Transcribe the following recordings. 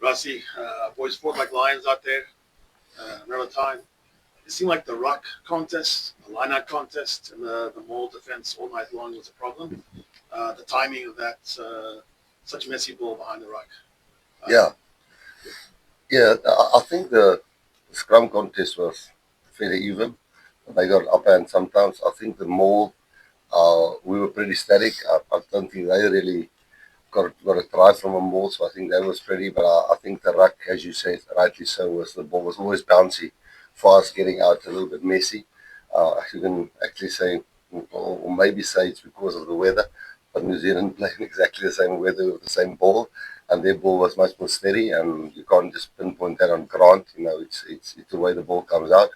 Rassie, boys fought like lions out there. Another time. It seemed like the ruck contest, the line-out contest, and the maul defense all night long was a problem. The timing of that, such messy ball behind the ruck. Uh, Yeah, yeah. I think the scrum contest was fairly even. They got up and sometimes I think the more we were pretty static. I don't think they really got a try from a maul, so I think that was pretty. But I think the ruck, as you said, rightly so, was the ball was always bouncy, fast, getting out a little bit messy. You can actually say, or maybe say it's because of the weather, but New Zealand playing exactly the same weather with the same ball, and their ball was much more steady, and you can't just pinpoint that on Grant. It's the way the ball comes out,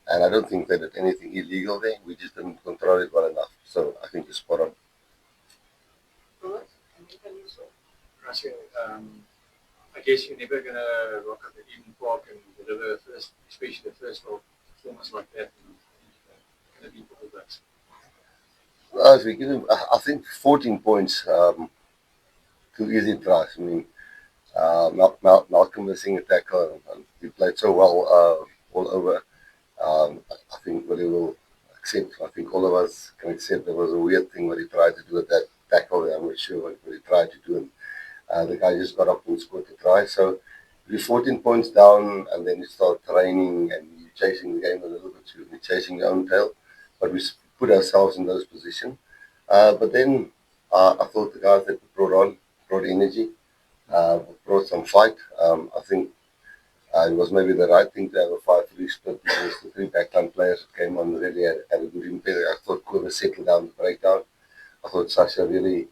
and I don't think they did anything illegal there. We just didn't control it well enough. So I think you're spot on. Russia, I guess you're never going to rock up at Eden Park and deliver first, especially the first performance like that. Going to be all that. If we give him, I think 14 points, too easy tries. I mean, Malcolm missing a tackle, and he played so well all over. I think what he will accept. I think all of us can accept there was a weird thing what he tried to do at that tackle. I'm not sure what he tried to do. And the guy just got up and scored the try. So if you're 14 points down and then you start training and you're chasing the game a little bit, you're chasing your own tail. But we put ourselves in those positions. But then I thought the guys that we brought energy, brought some fight. I think it was maybe the right thing to have a 5-3 split because the three backline players that came on really had a good impact. I thought Kova settled down the breakdown. I thought Sasha really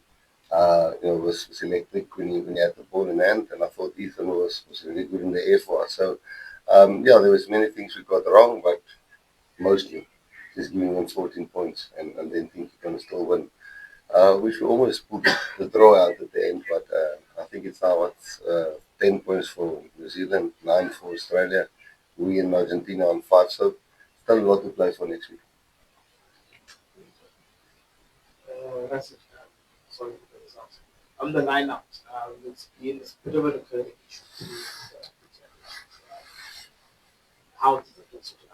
was electric when he had the ball in hand, and I thought Ethan was really good in the air for us. So, there was many things we got wrong, but mostly just giving them 14 points and then think you can still win. We should almost pull the draw out at the end, but I think it's now 10 points for New Zealand, 9 for Australia, we in Argentina on 5, so still a lot to play for next week. That's it. Sorry for the results. On the lineup, it's been a bit of a recurring issue. How does it get sorted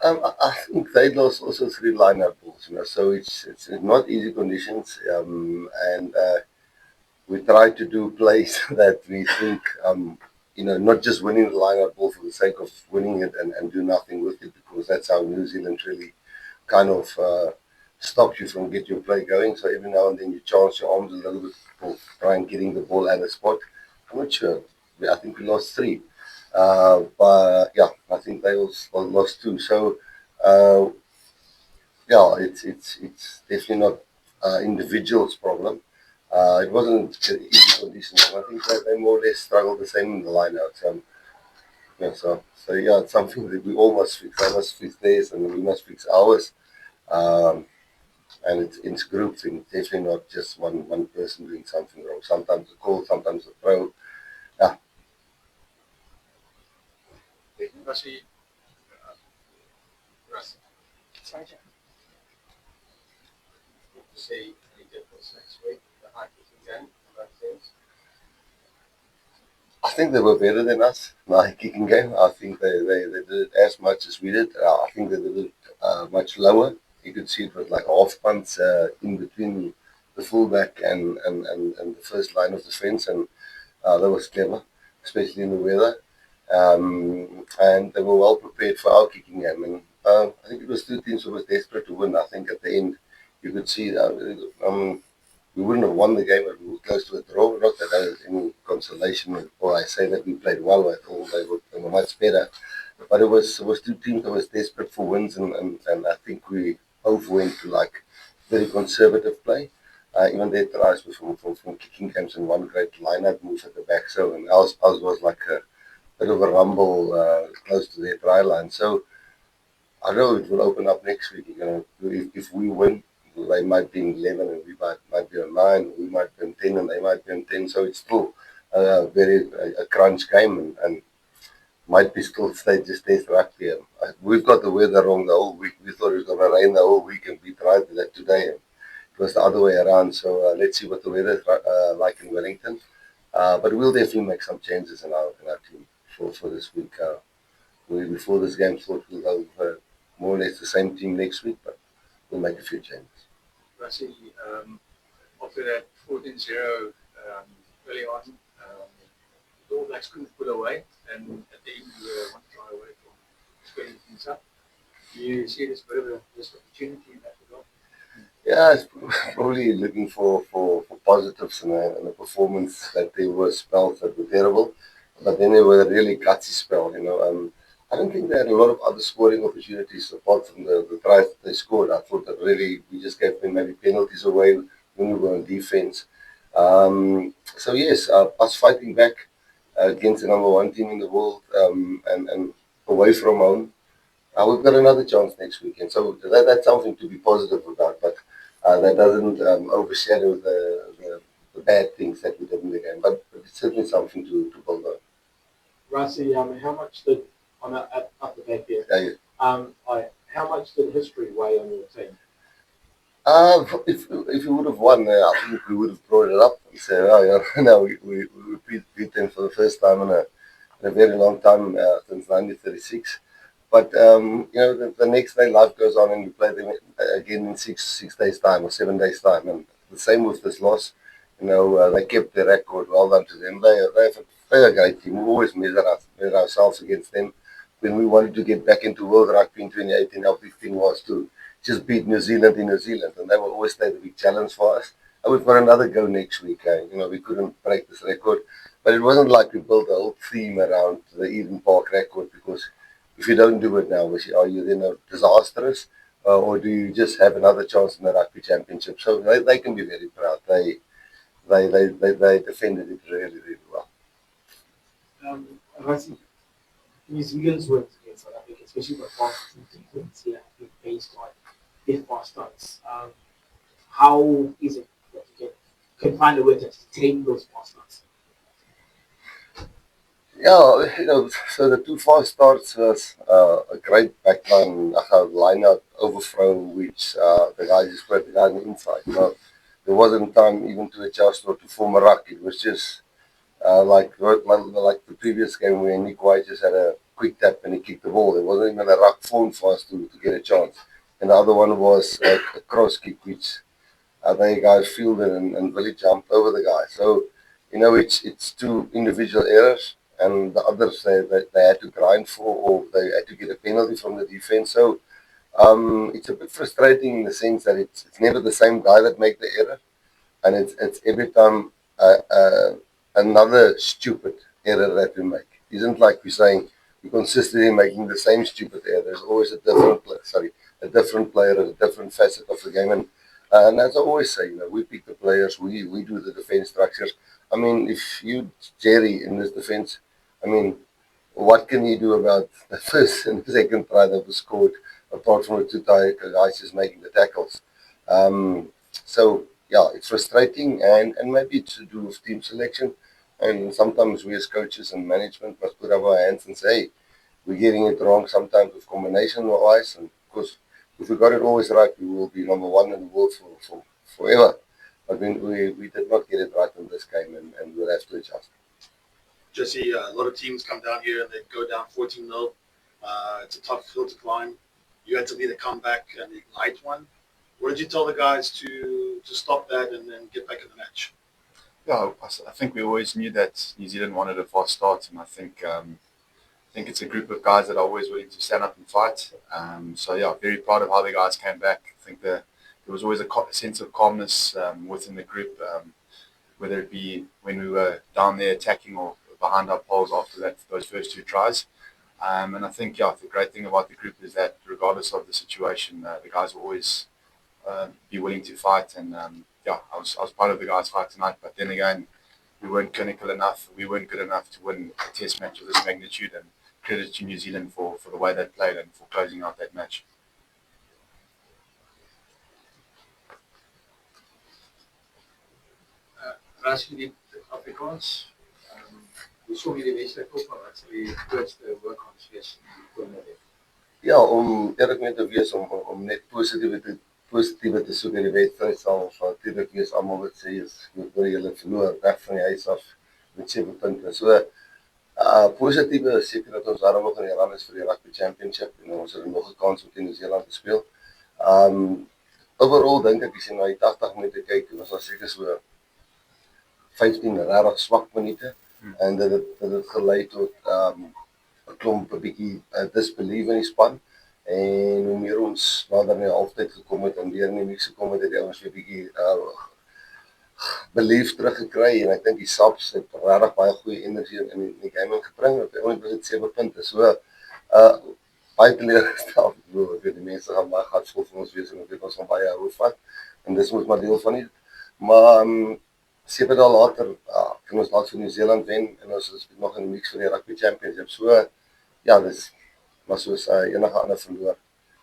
out? I think they lost also 3 lineup balls, so it's not easy conditions, and we try to do plays that we think, not just winning the lineup ball for the sake of winning it and do nothing with it, because that's how New Zealand really kind of stops you from getting your play going. So every now and then you chance your arms a little bit for trying getting the ball at a spot. I'm not sure. I think we lost 3. But yeah, I think they also lost 2. So uh, yeah, it's definitely not individuals' problem. It wasn't easy conditions, and I think that they more or less struggled the same in the lineouts. So yeah, it's something that we all must fix. I must fix theirs, and we must fix ours. Um, and it's group thing, definitely not just one person doing something wrong. Sometimes the call, sometimes the throw. Yeah, Russia, Russ, Sorry, Jack. to say any difference next week, the high kicking game, that things. I think they were better than us in the kicking game. I think they did it as much as we did. I think they did it much lower. You could see it was like half punts in between the fullback and the first line of defense, and that was clever, especially in the weather. And they were well prepared for our kicking game. And I think it was 2 teams who was desperate to win. I think at the end you could see we wouldn't have won the game if we were close to a draw. Not that there was any consolation, or I say that we played well at all. They were much better. But it was 2 teams that was desperate for wins, and I think we both went to like very conservative play. Even their tries were from kicking games and one great line-out move at the back. So, and ours was like a bit of a rumble close to their try line. So I know it will open up next week. If we win, they might be in 11 and we might be on 9. We might be on 10 and they might be on 10. So it's still a crunch game, and might be still just test rugby. We've got the weather wrong the whole week. We thought it was going to rain the whole week, and we tried that today. And it was the other way around. So let's see what the weather is like in Wellington. But we'll definitely make some changes in our team for this week. Before this game, thought we'll go with more or less the same team next week, but we'll make a few changes. Rassie, after that 14-0 early on, the All Blacks couldn't pull away, and at the end we were one try away from squaring things up. Do you see this bit of a missed opportunity in that regard? Yeah, it's probably looking for positives in a performance that there were spells that were terrible, but then there were a really gutsy spell, you know. I don't think they had a lot of other scoring opportunities apart from the tries that they scored. I thought that really we just gave them maybe penalties away when we were on defense. So yes, us fighting back against the number one team in the world and away from home. We've got another chance next weekend, so that's something to be positive about. But that doesn't overshadow the bad things that we did in the game. But it's certainly something to build on. Rassie, how much did on at the back here? How much did history weigh on your team? If we would have won, I think we would have brought it up and said, oh, yeah, no, we beat them for the first time in a very long time since 1936. But you know, the next day life goes on, and you play them again in six days time or 7 days time, and the same with this loss. You know, they kept their record. Well done to them. They're a great team. We always measure ourselves against them. When we wanted to get back into World Rugby in 2018, our big thing was to just beat New Zealand in New Zealand, and they will always stay the big challenge for us. And we've got another go next week. You know, we couldn't break this record, but it wasn't like we built a whole theme around the Eden Park record, because if you don't do it now, are you then disastrous, or do you just have another chance in the rugby championship? So they can be very proud. They defended it really, really well. Rassie, New Zealand's wins against South Africa, especially the fast teams here, have been based on their fast starts. How is it that you can find a way to tame those fast starts? Yeah, you know, so the two fast starts was a great backline Lineout overthrow, which the guy just put the guy on the inside. You know, there wasn't time even to adjust or to form a ruck. It was just like the previous game where Nick White just had a quick tap and he kicked the ball. There wasn't even a ruck formed for us to get a chance. And the other one was a cross kick, which they guys fielded and really jumped over the guy. So, you know, it's two individual errors, and the others they had to grind for, or they had to get a penalty from the defense. So it's a bit frustrating in the sense that it's never the same guy that make the error, and it's every time another stupid error that we make. It isn't like we're saying we're consistently making the same stupid error. There's always a different player, a different facet of the game, and as I always say, you know, we pick the players, we do the defense structures. I mean, if you Jerry in this defense, I mean, what can you do about the first and the second try that was scored, apart from the two guys just making the tackles? So yeah, it's frustrating, and maybe it's to do with team selection. And sometimes we as coaches and management must put up our hands and say, hey, we're getting it wrong sometimes with combination wise, and of course, if we got it always right, we will be number one in the world for forever. But we did not get it right in this game, and we'll have to adjust. Jesse, a lot of teams come down here and they go down 14-0. It's a tough hill to climb. You had to lead a comeback and ignite one. What did you tell the guys to stop that and then get back in the match? Yeah, I think we always knew that New Zealand wanted a fast start, and I think it's a group of guys that are always willing to stand up and fight. So yeah, very proud of how the guys came back. I think there was always a sense of calmness within the group, whether it be when we were down there attacking or behind our poles after those first two tries. And I think, yeah, the great thing about the group is that regardless of the situation, the guys will always be willing to fight. And yeah, I was proud of the guys' fight tonight. But then again, we weren't clinical enough. We weren't good enough to win a test match of this magnitude. And credit to New Zealand for the way they played and for closing out that match. Rassie, die Afrikaans, hoe som jy die wedstryd op, en wat sal die grootste hoogkans wees in die komende week? Ja, om eerlik mee te wees, om net positiewe te soek in die wedstryd sal natuurlik wees almal wat sê is oor julle verloor reg van die huis af. met 7 punte. So positiewe is seker dat ons daarom nog in die run is vir die Rugby Championship en ons het nog 'n kans om teen Nieu-Seeland te speel. Overall dink ek as jy na die 80 minute kyk, was daar seker so 15 regtig swak minute en dit het gelei tot 'n klomp 'n bietjie disbelief in die span. En hoe meer ons nader aan die halftyd gekom het en weer in die mix gekom het, het ons weer 'n bietjie belief teruggekry en ek dink die Saps het regtig baie goeie energie in die game ingebring. Ons het 7 punte. So baie teleurgestel. Ek weet die mense gaan baie hartskool vir ons wees en ek weet ons gaan baie hou van. En dis moet maar deel van dit. Maar 7 dae later kan ons dalk vir Nieu-Seeland wen en ons is nog in die mix vir die Rugby Championship. So ja, dis maar soos enige ander verloor.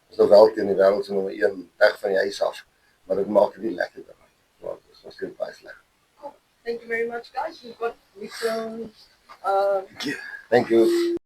Ons is wel teen die wêreld se nommer 1 reg van die huis af, maar dit maak dit nie lekker dan. Want dit is nog steeds baie sleg. Thank you very much, guys. We've got Thank you.